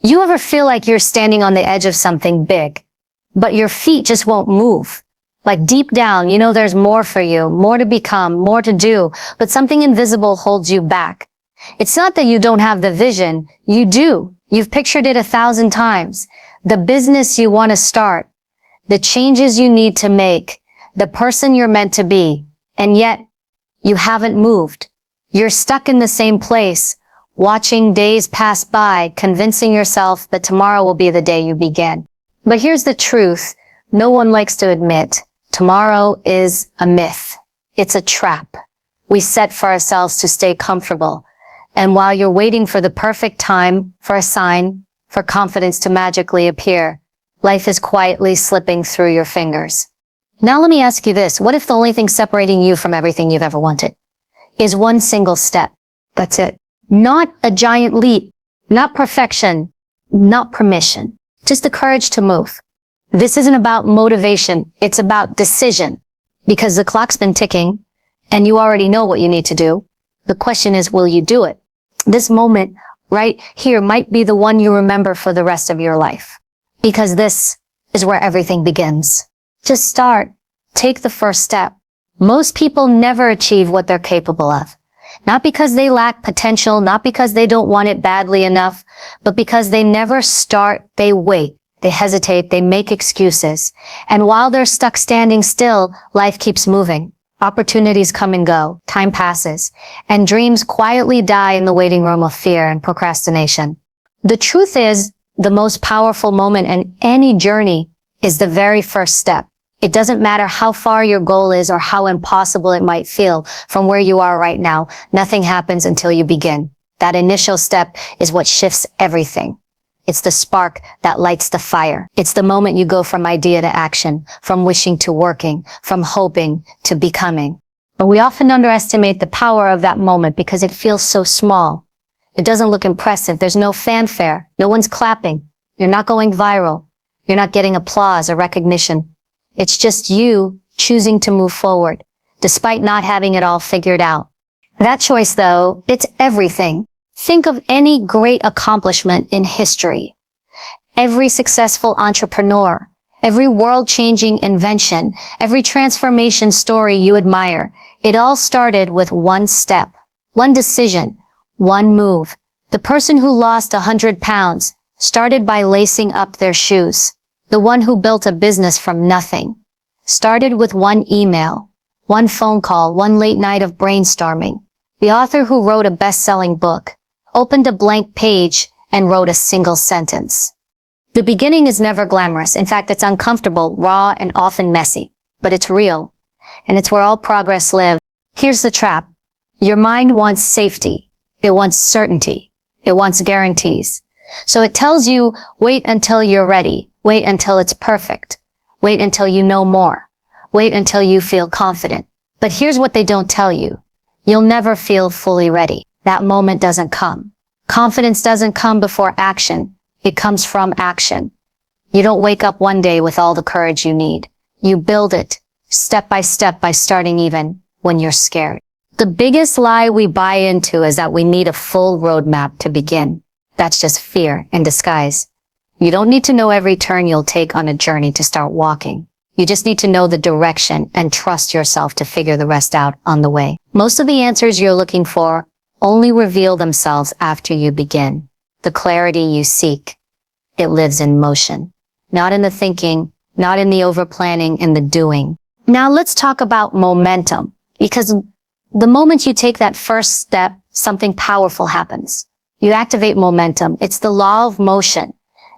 You ever feel like you're standing on the edge of something big, but your feet just won't move? Like deep down, you know there's more for you, more to become, more to do, but something invisible holds you back. It's not that you don't have the vision. You do. You've pictured it 1,000 times. The business you want to start, the changes you need to make, the person you're meant to be, and yet you haven't moved. You're stuck in the same place, watching days pass by, convincing yourself that tomorrow will be the day you begin. But here's the truth no one likes to admit. Tomorrow is a myth. It's a trap we set for ourselves to stay comfortable. And while you're waiting for the perfect time, for a sign, for confidence to magically appear, life is quietly slipping through your fingers. Now let me ask you this. What if the only thing separating you from everything you've ever wanted is one single step? That's it. Not a giant leap, not perfection, not permission, just the courage to move. This isn't about motivation. It's about decision, because the clock's been ticking and you already know what you need to do. The question is, will you do it? This moment right here might be the one you remember for the rest of your life, because this is where everything begins. Just start. Take the first step. Most people never achieve what they're capable of. Not because they lack potential, not because they don't want it badly enough, but because they never start. They wait. They hesitate, they make excuses. And while they're stuck standing still, life keeps moving. Opportunities come and go, time passes, and dreams quietly die in the waiting room of fear and procrastination. The truth is, the most powerful moment in any journey is the very first step. It doesn't matter how far your goal is or how impossible it might feel from where you are right now. Nothing happens until you begin. That initial step is what shifts everything. It's the spark that lights the fire. It's the moment you go from idea to action, from wishing to working, from hoping to becoming. But we often underestimate the power of that moment because it feels so small. It doesn't look impressive. There's no fanfare. No one's clapping. You're not going viral. You're not getting applause or recognition. It's just you choosing to move forward, despite not having it all figured out. That choice, though, it's everything. Think of any great accomplishment in history. Every successful entrepreneur, every world-changing invention, every transformation story you admire. It all started with one step, one decision, one move. The person who lost 100 pounds started by lacing up their shoes. The one who built a business from nothing started with one email, one phone call, one late night of brainstorming. The author who wrote a best-selling book opened a blank page and wrote a single sentence. The beginning is never glamorous. In fact, it's uncomfortable, raw, and often messy. But it's real. And it's where all progress lives. Here's the trap. Your mind wants safety. It wants certainty. It wants guarantees. So it tells you, wait until you're ready. Wait until it's perfect. Wait until you know more. Wait until you feel confident. But here's what they don't tell you. You'll never feel fully ready. That moment doesn't come. Confidence doesn't come before action. It comes from action. You don't wake up one day with all the courage you need. You build it step by starting even when you're scared. The biggest lie we buy into is that we need a full roadmap to begin. That's just fear in disguise. You don't need to know every turn you'll take on a journey to start walking. You just need to know the direction and trust yourself to figure the rest out on the way. Most of the answers you're looking for only reveal themselves after you begin. The clarity you seek, it lives in motion. Not in the thinking, not in the over-planning, in the doing. Now let's talk about momentum, because the moment you take that first step, something powerful happens. You activate momentum. It's the law of motion.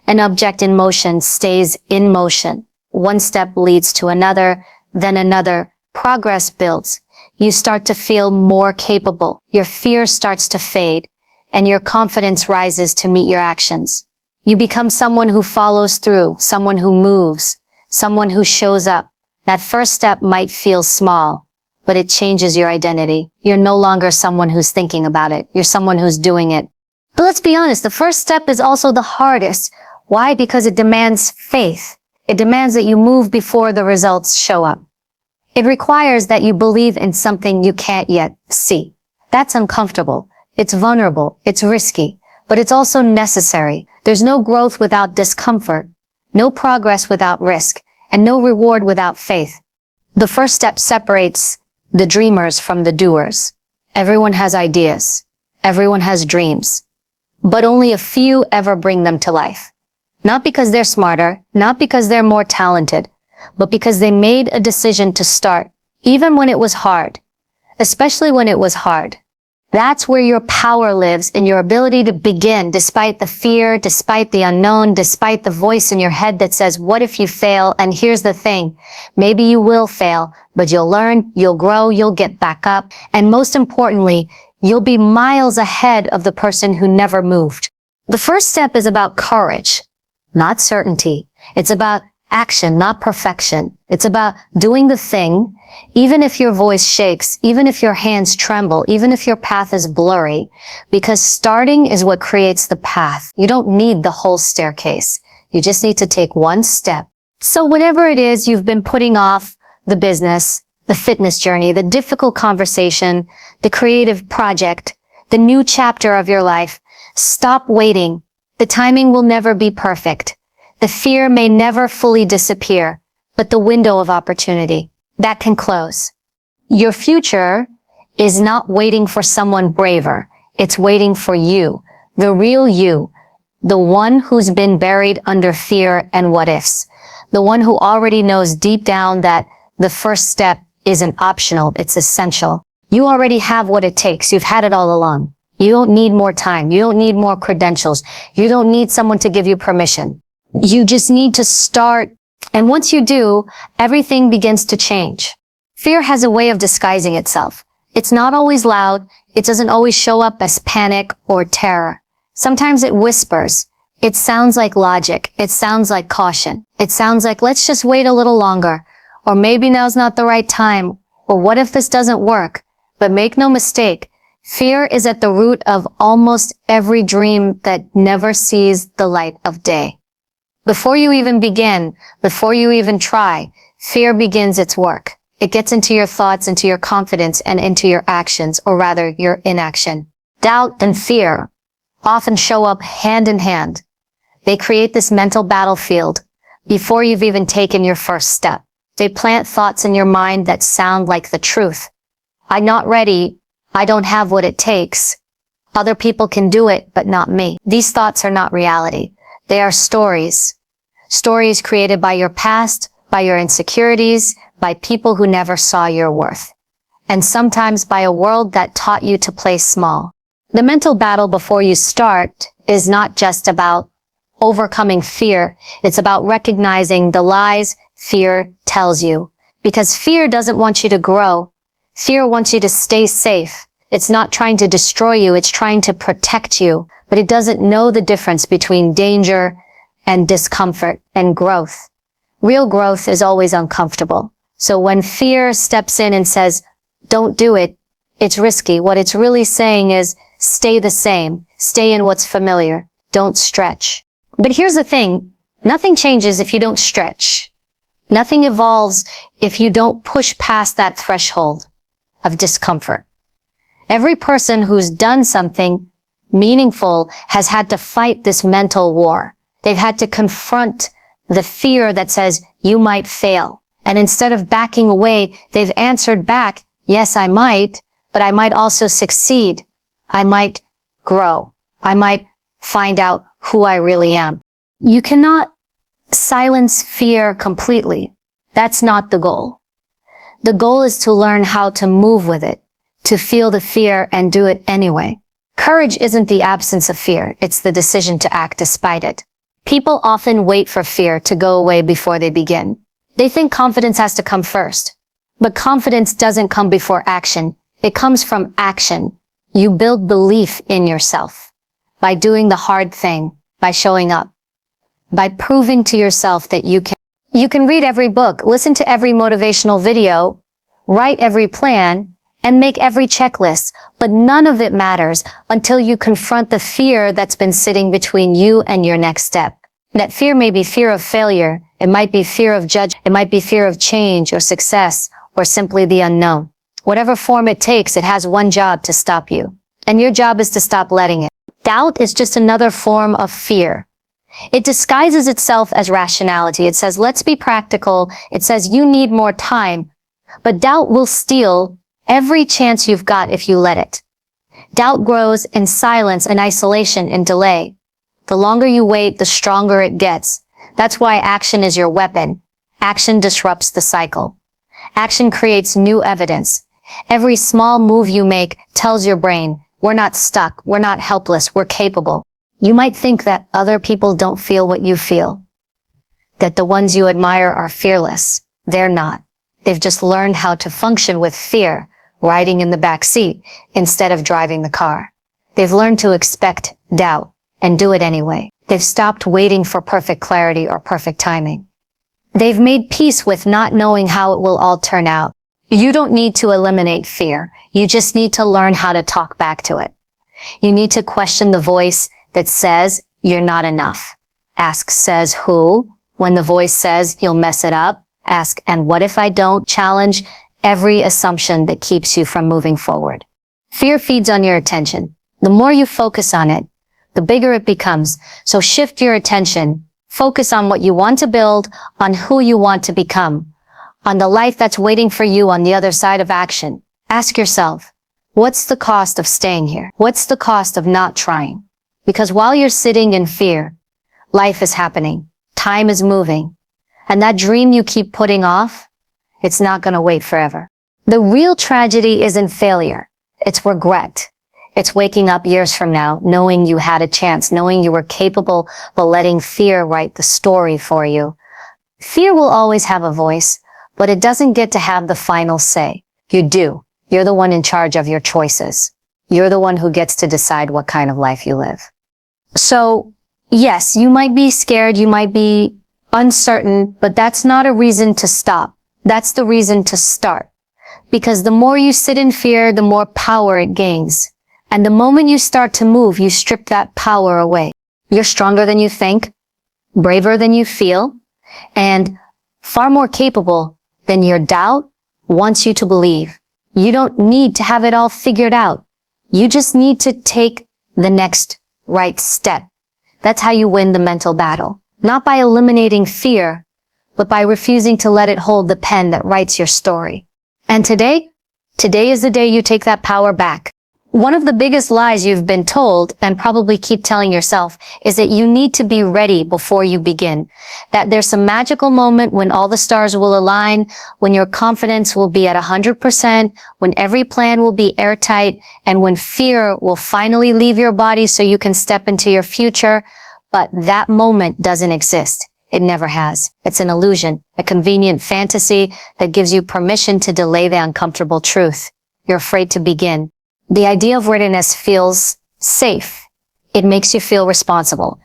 An object in motion stays in motion. One step leads to another, then another. Progress builds. You start to feel more capable. Your fear starts to fade, and your confidence rises to meet your actions. You become someone who follows through, someone who moves, someone who shows up. That first step might feel small, but it changes your identity. You're no longer someone who's thinking about it. You're someone who's doing it. But let's be honest, the first step is also the hardest. Why? Because it demands faith. It demands that you move before the results show up. It requires that you believe in something you can't yet see. That's uncomfortable. It's vulnerable. It's risky. But it's also necessary. There's no growth without discomfort, no progress without risk, and no reward without faith. The first step separates the dreamers from the doers. Everyone has ideas. Everyone has dreams. But only a few ever bring them to life. Not because they're smarter, not because they're more talented, but because they made a decision to start, even when it was hard. Especially when it was hard. That's where your power lives, in your ability to begin, despite the fear, despite the unknown, despite the voice in your head that says, what if you fail? And here's the thing, maybe you will fail, but you'll learn, you'll grow, you'll get back up. And most importantly, you'll be miles ahead of the person who never moved. The first step is about courage, not certainty. It's about action, not perfection. It's about doing the thing, even if your voice shakes, even if your hands tremble, even if your path is blurry, because starting is what creates the path. You don't need the whole staircase. You just need to take one step. So whatever it is you've been putting off, the business, the fitness journey, the difficult conversation, the creative project, the new chapter of your life, stop waiting. The timing will never be perfect. The fear may never fully disappear, but the window of opportunity, that can close. Your future is not waiting for someone braver. It's waiting for you, the real you, the one who's been buried under fear and what ifs, the one who already knows deep down that the first step isn't optional, it's essential. You already have what it takes. You've had it all along. You don't need more time. You don't need more credentials. You don't need someone to give you permission. You just need to start. And once you do, everything begins to change. Fear has a way of disguising itself. It's not always loud. It doesn't always show up as panic or terror. Sometimes it whispers. It sounds like logic. It sounds like caution. It sounds like, let's just wait a little longer. Or maybe now's not the right time. Or what if this doesn't work? But make no mistake, fear is at the root of almost every dream that never sees the light of day. Before you even begin, before you even try, fear begins its work. It gets into your thoughts, into your confidence, and into your actions, or rather, your inaction. Doubt and fear often show up hand in hand. They create this mental battlefield before you've even taken your first step. They plant thoughts in your mind that sound like the truth. I'm not ready. I don't have what it takes. Other people can do it, but not me. These thoughts are not reality. They are stories. Stories created by your past, by your insecurities, by people who never saw your worth. And sometimes by a world that taught you to play small. The mental battle before you start is not just about overcoming fear. It's about recognizing the lies fear tells you. Because fear doesn't want you to grow. Fear wants you to stay safe. It's not trying to destroy you. It's trying to protect you. But it doesn't know the difference between danger and discomfort and growth. Real growth is always uncomfortable. So when fear steps in and says, don't do it, it's risky. What it's really saying is, stay the same. Stay in what's familiar. Don't stretch. But here's the thing. Nothing changes if you don't stretch. Nothing evolves if you don't push past that threshold of discomfort. Every person who's done something meaningful has had to fight this mental war. They've had to confront the fear that says you might fail. And instead of backing away, they've answered back, yes, I might, but I might also succeed. I might grow. I might find out who I really am. You cannot silence fear completely. That's not the goal. The goal is to learn how to move with it, to feel the fear and do it anyway. Courage isn't the absence of fear. It's the decision to act despite it. People often wait for fear to go away before they begin. They think confidence has to come first. But confidence doesn't come before action. It comes from action. You build belief in yourself by doing the hard thing, by showing up, by proving to yourself that you can. You can read every book, listen to every motivational video, write every plan, and make every checklist, but none of it matters until you confront the fear that's been sitting between you and your next step. That fear may be fear of failure. It might be fear of judgment. It might be fear of change or success or simply the unknown. Whatever form it takes, it has one job: to stop you. And your job is to stop letting it. Doubt is just another form of fear. It disguises itself as rationality. It says, let's be practical. It says, you need more time. But doubt will steal every chance you've got if you let it. Doubt grows in silence and isolation and delay. The longer you wait, the stronger it gets. That's why action is your weapon. Action disrupts the cycle. Action creates new evidence. Every small move you make tells your brain, we're not stuck, we're not helpless, we're capable. You might think that other people don't feel what you feel, that the ones you admire are fearless. They're not. They've just learned how to function with fear, riding in the back seat instead of driving the car. They've learned to expect doubt and do it anyway. They've stopped waiting for perfect clarity or perfect timing. They've made peace with not knowing how it will all turn out. You don't need to eliminate fear. You just need to learn how to talk back to it. You need to question the voice that says you're not enough. Ask, says who? When the voice says you'll mess it up, ask, and what if I don't? Challenge every assumption that keeps you from moving forward. Fear feeds on your attention. The more you focus on it, the bigger it becomes. So shift your attention. Focus on what you want to build, on who you want to become, on the life that's waiting for you on the other side of action. Ask yourself, what's the cost of staying here? What's the cost of not trying? Because while you're sitting in fear, life is happening. Time is moving. And that dream you keep putting off, it's not going to wait forever. The real tragedy isn't failure. It's regret. It's waking up years from now, knowing you had a chance, knowing you were capable, but letting fear write the story for you. Fear will always have a voice, but it doesn't get to have the final say. You do. You're the one in charge of your choices. You're the one who gets to decide what kind of life you live. So, yes, you might be scared, you might be uncertain, but that's not a reason to stop. That's the reason to start. Because the more you sit in fear, the more power it gains. And the moment you start to move, you strip that power away. You're stronger than you think, braver than you feel, and far more capable than your doubt wants you to believe. You don't need to have it all figured out. You just need to take the next right step. That's how you win the mental battle. Not by eliminating fear, but by refusing to let it hold the pen that writes your story. And today is the day you take that power back. One of the biggest lies you've been told, and probably keep telling yourself, is that you need to be ready before you begin. That there's some magical moment when all the stars will align, when your confidence will be at 100%, when every plan will be airtight, and when fear will finally leave your body so you can step into your future. But that moment doesn't exist. It never has. It's an illusion, a convenient fantasy that gives you permission to delay the uncomfortable truth. You're afraid to begin. The idea of readiness feels safe. It makes you feel responsible,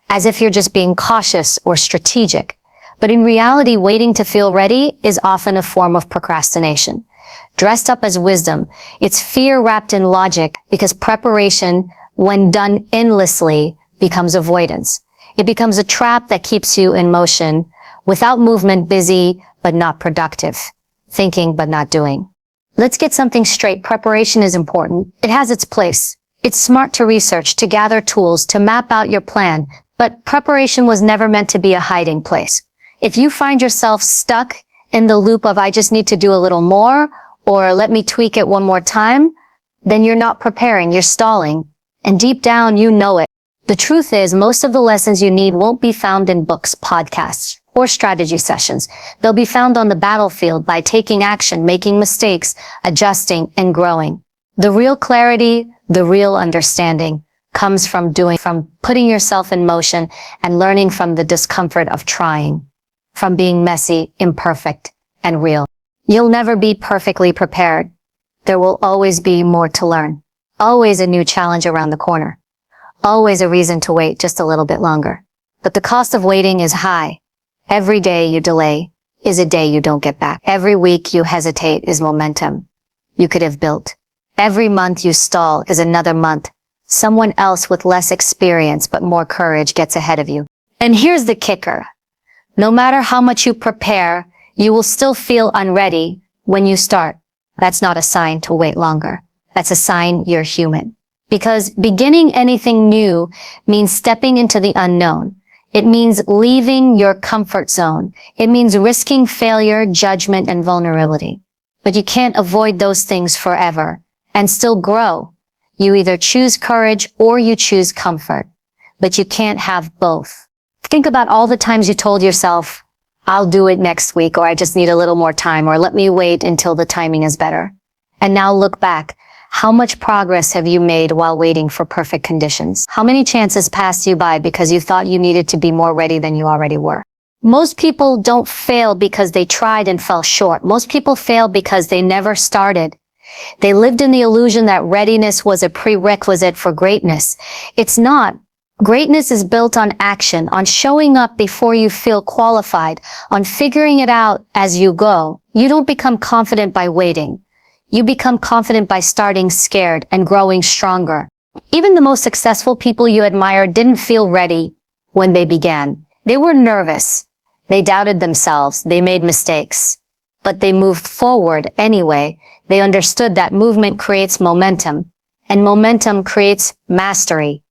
as if you're just being cautious or strategic. But in reality, waiting to feel ready is often a form of procrastination. Dressed up as wisdom, it's fear wrapped in logic, because preparation, when done endlessly, becomes avoidance. It becomes a trap that keeps you in motion, without movement, busy but not productive, thinking but not doing. Let's get something straight. Preparation is important. It has its place. It's smart to research, to gather tools, to map out your plan, but preparation was never meant to be a hiding place. If you find yourself stuck in the loop of I just need to do a little more, or let me tweak it one more time, then you're not preparing, you're stalling. And deep down, you know it. The truth is, most of the lessons you need won't be found in books, podcasts, or strategy sessions. They'll be found on the battlefield by taking action, making mistakes, adjusting, and growing. The real clarity, the real understanding comes from putting yourself in motion and learning from the discomfort of trying, from being messy, imperfect, and real. You'll never be perfectly prepared. There will always be more to learn. Always a new challenge around the corner. Always a reason to wait just a little bit longer. But the cost of waiting is high. Every day you delay is a day you don't get back. Every week you hesitate is momentum you could have built. Every month you stall is another month someone else with less experience but more courage gets ahead of you. And here's the kicker. No matter how much you prepare, you will still feel unready when you start. That's not a sign to wait longer. That's a sign you're human. Because beginning anything new means stepping into the unknown. It means leaving your comfort zone. It means risking failure, judgment, and vulnerability. But you can't avoid those things forever and still grow. You either choose courage or you choose comfort, but you can't have both. Think about all the times you told yourself, I'll do it next week, or I just need a little more time, or let me wait until the timing is better. And now look back. How much progress have you made while waiting for perfect conditions? How many chances passed you by because you thought you needed to be more ready than you already were? Most people don't fail because they tried and fell short. Most people fail because they never started. They lived in the illusion that readiness was a prerequisite for greatness. It's not. Greatness is built on action, on showing up before you feel qualified, on figuring it out as you go. You don't become confident by waiting. You become confident by starting scared and growing stronger. Even the most successful people you admire didn't feel ready when they began. They were nervous. They doubted themselves. They made mistakes. But they moved forward anyway. They understood that movement creates momentum, and momentum creates mastery.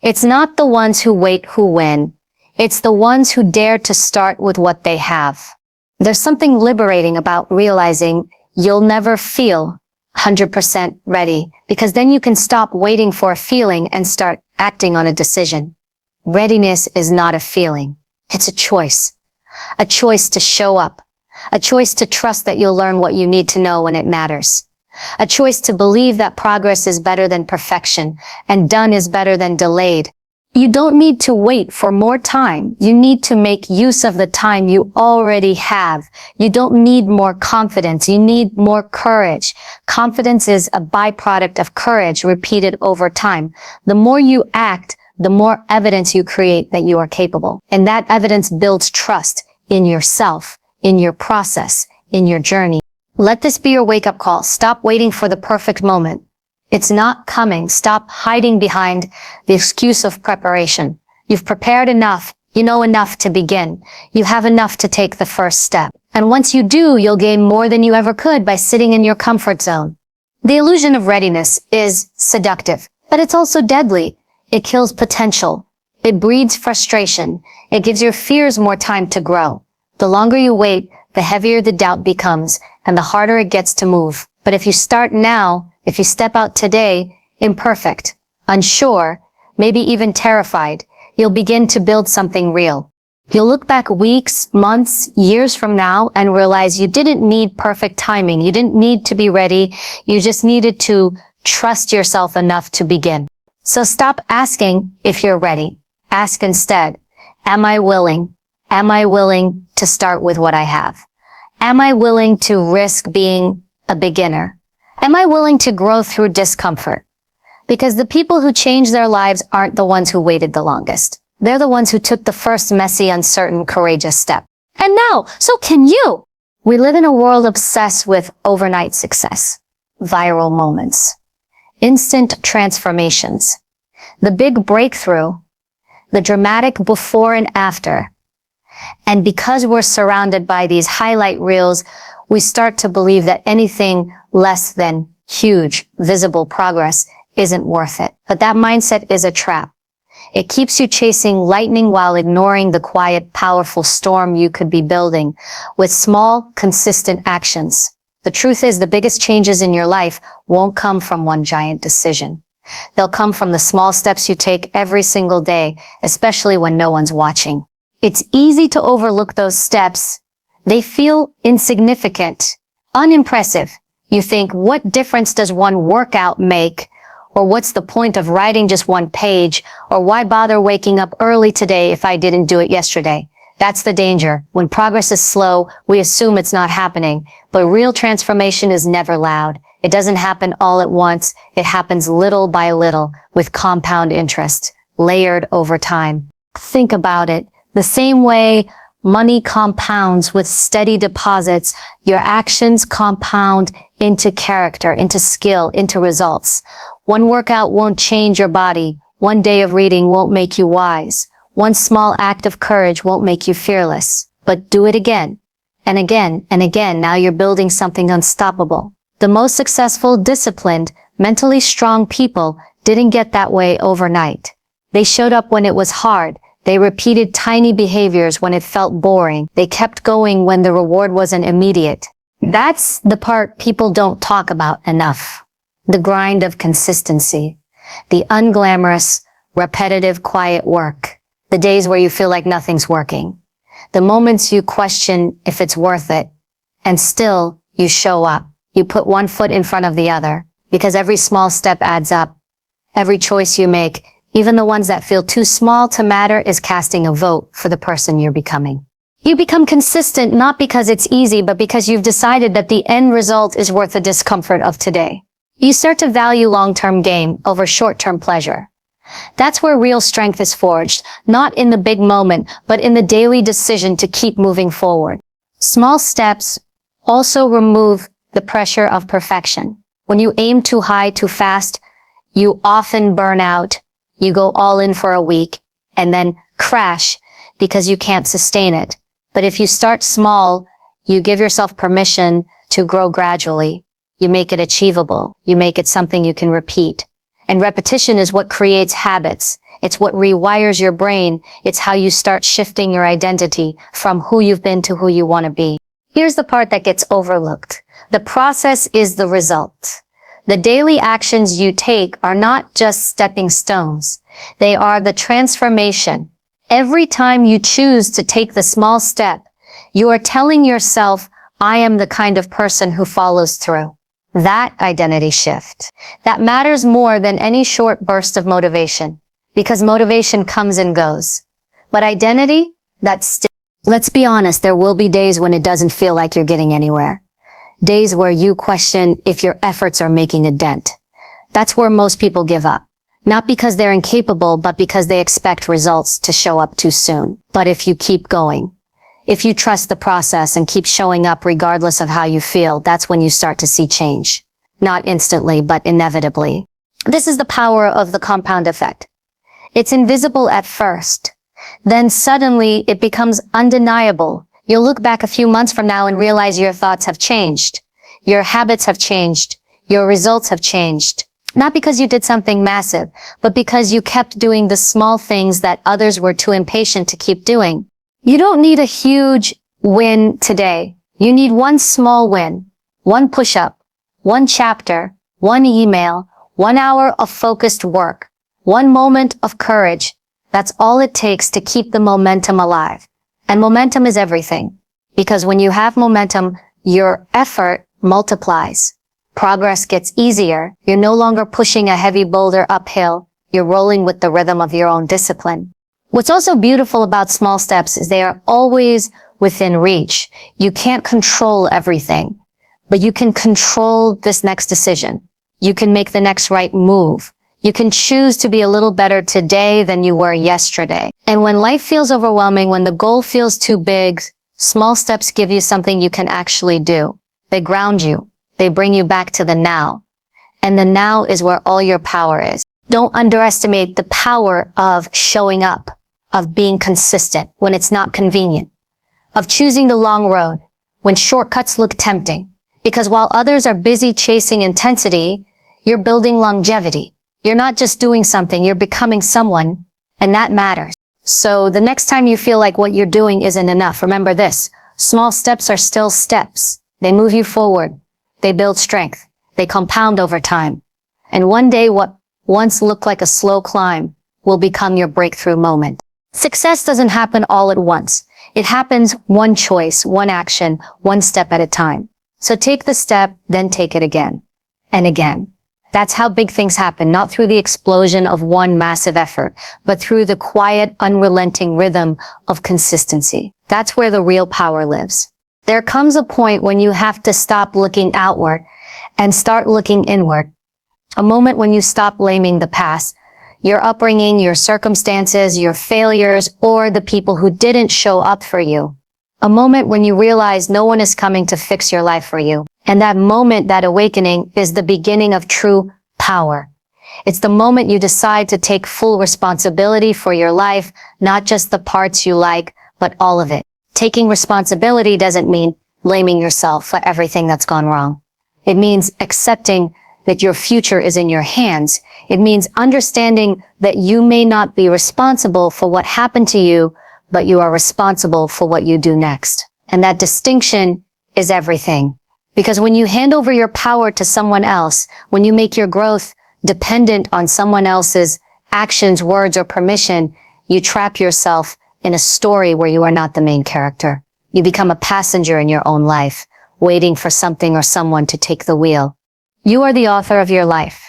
It's not the ones who wait who win. It's the ones who dare to start with what they have. There's something liberating about realizing you'll never feel 100% ready, because then you can stop waiting for a feeling and start acting on a decision. Readiness is not a feeling. It's a choice to show up, a choice to trust that you'll learn what you need to know when it matters. A choice to believe that progress is better than perfection and done is better than delayed. You don't need to wait for more time. You need to make use of the time you already have. You don't need more confidence. You need more courage. Confidence is a byproduct of courage repeated over time. The more you act, the more evidence you create that you are capable. And that evidence builds trust in yourself, in your process, in your journey. Let this be your wake-up call. Stop waiting for the perfect moment. It's not coming. Stop hiding behind the excuse of preparation. You've prepared enough. You know enough to begin. You have enough to take the first step. And once you do, you'll gain more than you ever could by sitting in your comfort zone. The illusion of readiness is seductive, but it's also deadly. It kills potential. It breeds frustration. It gives your fears more time to grow. The longer you wait, the heavier the doubt becomes, and the harder it gets to move. But if you start now, if you step out today, imperfect, unsure, maybe even terrified, you'll begin to build something real. You'll look back weeks, months, years from now and realize you didn't need perfect timing. You didn't need to be ready. You just needed to trust yourself enough to begin. So stop asking if you're ready. Ask instead, am I willing? Am I willing to start with what I have? Am I willing to risk being a beginner? Am I willing to grow through discomfort? Because the people who change their lives aren't the ones who waited the longest. They're the ones who took the first messy, uncertain, courageous step. And now, so can you. We live in a world obsessed with overnight success, viral moments, instant transformations, the big breakthrough, the dramatic before and after. And because we're surrounded by these highlight reels, we start to believe that anything less than huge, visible progress isn't worth it. But that mindset is a trap. It keeps you chasing lightning while ignoring the quiet, powerful storm you could be building with small, consistent actions. The truth is, the biggest changes in your life won't come from one giant decision. They'll come from the small steps you take every single day, especially when no one's watching. It's easy to overlook those steps. They feel insignificant, unimpressive. You think, what difference does one workout make? Or what's the point of writing just one page? Or why bother waking up early today if I didn't do it yesterday? That's the danger. When progress is slow, we assume it's not happening. But real transformation is never loud. It doesn't happen all at once. It happens little by little with compound interest, layered over time. Think about it. The same way money compounds with steady deposits, your actions compound into character, into skill, into results. One workout won't change your body. One day of reading won't make you wise. One small act of courage won't make you fearless. But do it again and again and again. Now you're building something unstoppable. The most successful, disciplined, mentally strong people didn't get that way overnight. They showed up when it was hard. They repeated tiny behaviors when it felt boring. They kept going when the reward wasn't immediate. That's the part people don't talk about enough. The grind of consistency. The unglamorous, repetitive, quiet work. The days where you feel like nothing's working. The moments you question if it's worth it. And still, you show up. You put one foot in front of the other. Because every small step adds up. Every choice you make, even the ones that feel too small to matter, is casting a vote for the person you're becoming. You become consistent not because it's easy, but because you've decided that the end result is worth the discomfort of today. You start to value long-term gain over short-term pleasure. That's where real strength is forged, not in the big moment, but in the daily decision to keep moving forward. Small steps also remove the pressure of perfection. When you aim too high too fast, you often burn out. You go all in for a week and then crash because you can't sustain it. But if you start small, you give yourself permission to grow gradually. You make it achievable. You make it something you can repeat. And repetition is what creates habits. It's what rewires your brain. It's how you start shifting your identity from who you've been to who you want to be. Here's the part that gets overlooked. The process is the result. The daily actions you take are not just stepping stones. They are the transformation. Every time you choose to take the small step, you are telling yourself, I am the kind of person who follows through. That identity shift, that matters more than any short burst of motivation, because motivation comes and goes. But identity, that's still. Let's be honest, there will be days when it doesn't feel like you're getting anywhere. Days where you question if your efforts are making a dent. That's where most people give up. Not because they're incapable, but because they expect results to show up too soon. But if you keep going, if you trust the process and keep showing up regardless of how you feel, that's when you start to see change. Not instantly, but inevitably. This is the power of the compound effect. It's invisible at first. Then suddenly it becomes undeniable. You'll look back a few months from now and realize your thoughts have changed. Your habits have changed. Your results have changed. Not because you did something massive, but because you kept doing the small things that others were too impatient to keep doing. You don't need a huge win today. You need one small win, one push-up, one chapter, one email, 1 hour of focused work, one moment of courage. That's all it takes to keep the momentum alive. And momentum is everything. Because when you have momentum, your effort multiplies. Progress gets easier. You're no longer pushing a heavy boulder uphill. You're rolling with the rhythm of your own discipline. What's also beautiful about small steps is they are always within reach. You can't control everything, but you can control this next decision. You can make the next right move. You can choose to be a little better today than you were yesterday. And when life feels overwhelming, when the goal feels too big, small steps give you something you can actually do. They ground you. They bring you back to the now. And the now is where all your power is. Don't underestimate the power of showing up, of being consistent when it's not convenient, of choosing the long road when shortcuts look tempting. Because while others are busy chasing intensity, you're building longevity. You're not just doing something, you're becoming someone, and that matters. So the next time you feel like what you're doing isn't enough, remember this. Small steps are still steps. They move you forward. They build strength. They compound over time. And one day what once looked like a slow climb will become your breakthrough moment. Success doesn't happen all at once. It happens one choice, one action, one step at a time. So take the step, then take it again and again. That's how big things happen, not through the explosion of one massive effort, but through the quiet, unrelenting rhythm of consistency. That's where the real power lives. There comes a point when you have to stop looking outward and start looking inward. A moment when you stop blaming the past, your upbringing, your circumstances, your failures, or the people who didn't show up for you. A moment when you realize no one is coming to fix your life for you. And that moment, that awakening, is the beginning of true power. It's the moment you decide to take full responsibility for your life, not just the parts you like, but all of it. Taking responsibility doesn't mean blaming yourself for everything that's gone wrong. It means accepting that your future is in your hands. It means understanding that you may not be responsible for what happened to you, but you are responsible for what you do next. And that distinction is everything. Because when you hand over your power to someone else, when you make your growth dependent on someone else's actions, words, or permission, you trap yourself in a story where you are not the main character. You become a passenger in your own life, waiting for something or someone to take the wheel. You are the author of your life.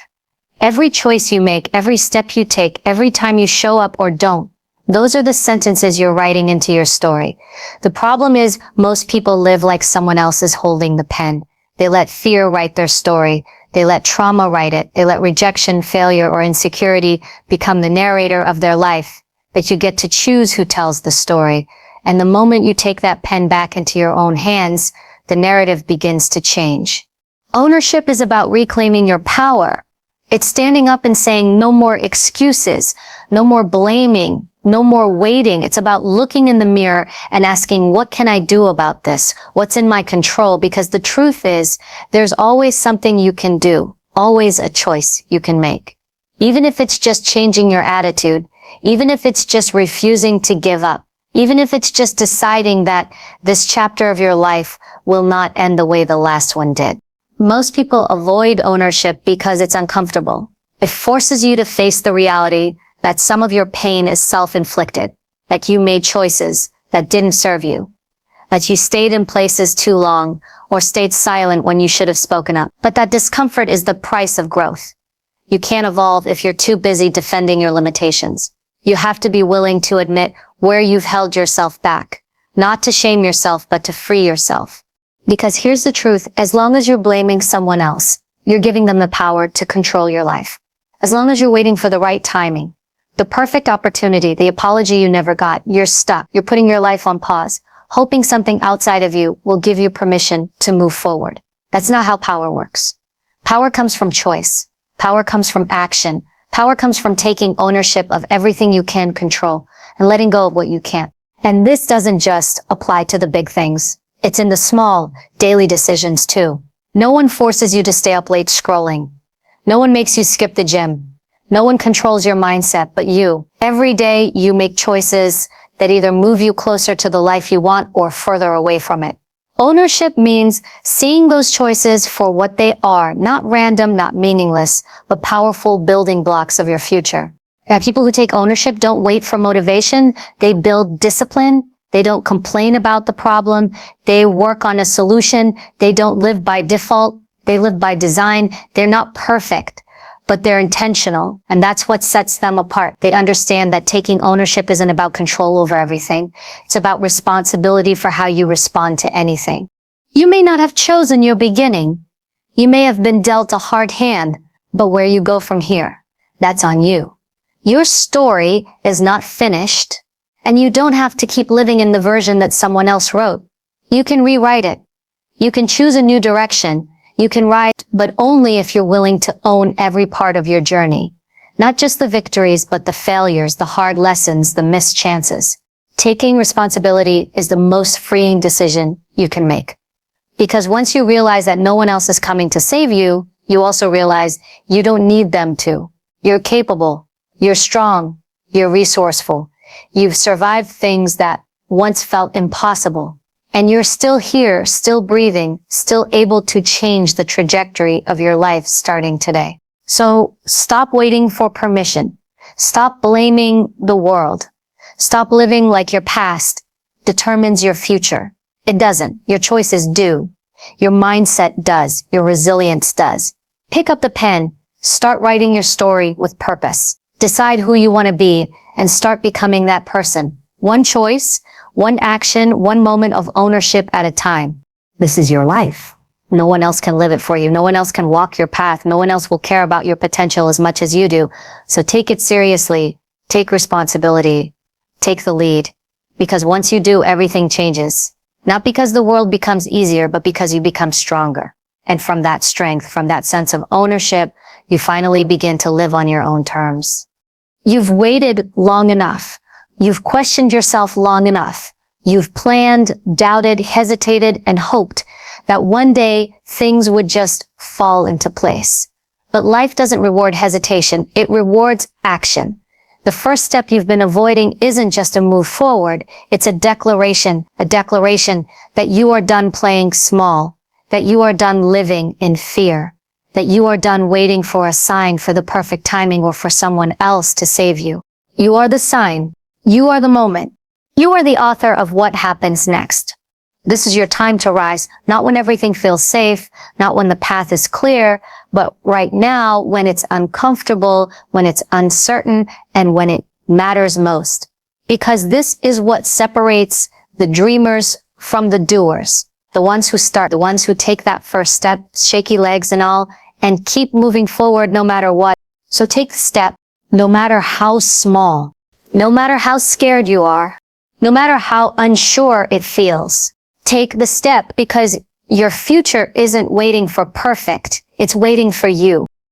Every choice you make, every step you take, every time you show up or don't, those are the sentences you're writing into your story. The problem is most people live like someone else is holding the pen. They let fear write their story. They let trauma write it. They let rejection, failure, or insecurity become the narrator of their life. But you get to choose who tells the story. And the moment you take that pen back into your own hands, the narrative begins to change. Ownership is about reclaiming your power. It's standing up and saying no more excuses, no more blaming, no more waiting. It's about looking in the mirror and asking, what can I do about this? What's in my control? Because the truth is, there's always something you can do, always a choice you can make. Even if it's just changing your attitude, even if it's just refusing to give up, even if it's just deciding that this chapter of your life will not end the way the last one did. Most people avoid ownership because it's uncomfortable. It forces you to face the reality that some of your pain is self-inflicted, that you made choices that didn't serve you, that you stayed in places too long or stayed silent when you should have spoken up. But that discomfort is the price of growth. You can't evolve if you're too busy defending your limitations. You have to be willing to admit where you've held yourself back, not to shame yourself, but to free yourself. Because here's the truth, as long as you're blaming someone else, you're giving them the power to control your life. As long as you're waiting for the right timing, the perfect opportunity, the apology you never got, you're stuck. You're putting your life on pause, hoping something outside of you will give you permission to move forward. That's not how power works. Power comes from choice. Power comes from action. Power comes from taking ownership of everything you can control and letting go of what you can't. And this doesn't just apply to the big things. It's in the small, daily decisions too. No one forces you to stay up late scrolling. No one makes you skip the gym. No one controls your mindset but you. Every day you make choices that either move you closer to the life you want or further away from it. Ownership means seeing those choices for what they are, not random, not meaningless, but powerful building blocks of your future. People who take ownership don't wait for motivation. They build discipline. They don't complain about the problem. They work on a solution. They don't live by default. They live by design. They're not perfect, but they're intentional. And that's what sets them apart. They understand that taking ownership isn't about control over everything. It's about responsibility for how you respond to anything. You may not have chosen your beginning. You may have been dealt a hard hand, but where you go from here, that's on you. Your story is not finished. And you don't have to keep living in the version that someone else wrote. You can rewrite it. You can choose a new direction. You can write, but only if you're willing to own every part of your journey. Not just the victories, but the failures, the hard lessons, the missed chances. Taking responsibility is the most freeing decision you can make. Because once you realize that no one else is coming to save you, you also realize you don't need them to. You're capable. You're strong. You're resourceful. You've survived things that once felt impossible. And you're still here, still breathing, still able to change the trajectory of your life starting today. So stop waiting for permission. Stop blaming the world. Stop living like your past determines your future. It doesn't. Your choices do. Your mindset does. Your resilience does. Pick up the pen. Start writing your story with purpose. Decide who you want to be and start becoming that person. One choice, one action, one moment of ownership at a time. This is your life. No one else can live it for you. No one else can walk your path. No one else will care about your potential as much as you do. So take it seriously. Take responsibility. Take the lead. Because once you do, everything changes. Not because the world becomes easier, but because you become stronger. And from that strength, from that sense of ownership, you finally begin to live on your own terms. You've waited long enough. You've questioned yourself long enough. You've planned, doubted, hesitated, and hoped that one day things would just fall into place. But life doesn't reward hesitation. It rewards action. The first step you've been avoiding isn't just a move forward. It's a declaration that you are done playing small, that you are done living in fear, that you are done waiting for a sign, for the perfect timing, or for someone else to save you. You are the sign. You are the moment. You are the author of what happens next. This is your time to rise, not when everything feels safe, not when the path is clear, but right now when it's uncomfortable, when it's uncertain, and when it matters most. Because this is what separates the dreamers from the doers. The ones who start, the ones who take that first step, shaky legs and all, and keep moving forward no matter what. So take the step, no matter how small, no matter how scared you are, no matter how unsure it feels. Take the step, because your future isn't waiting for perfect. It's waiting for you.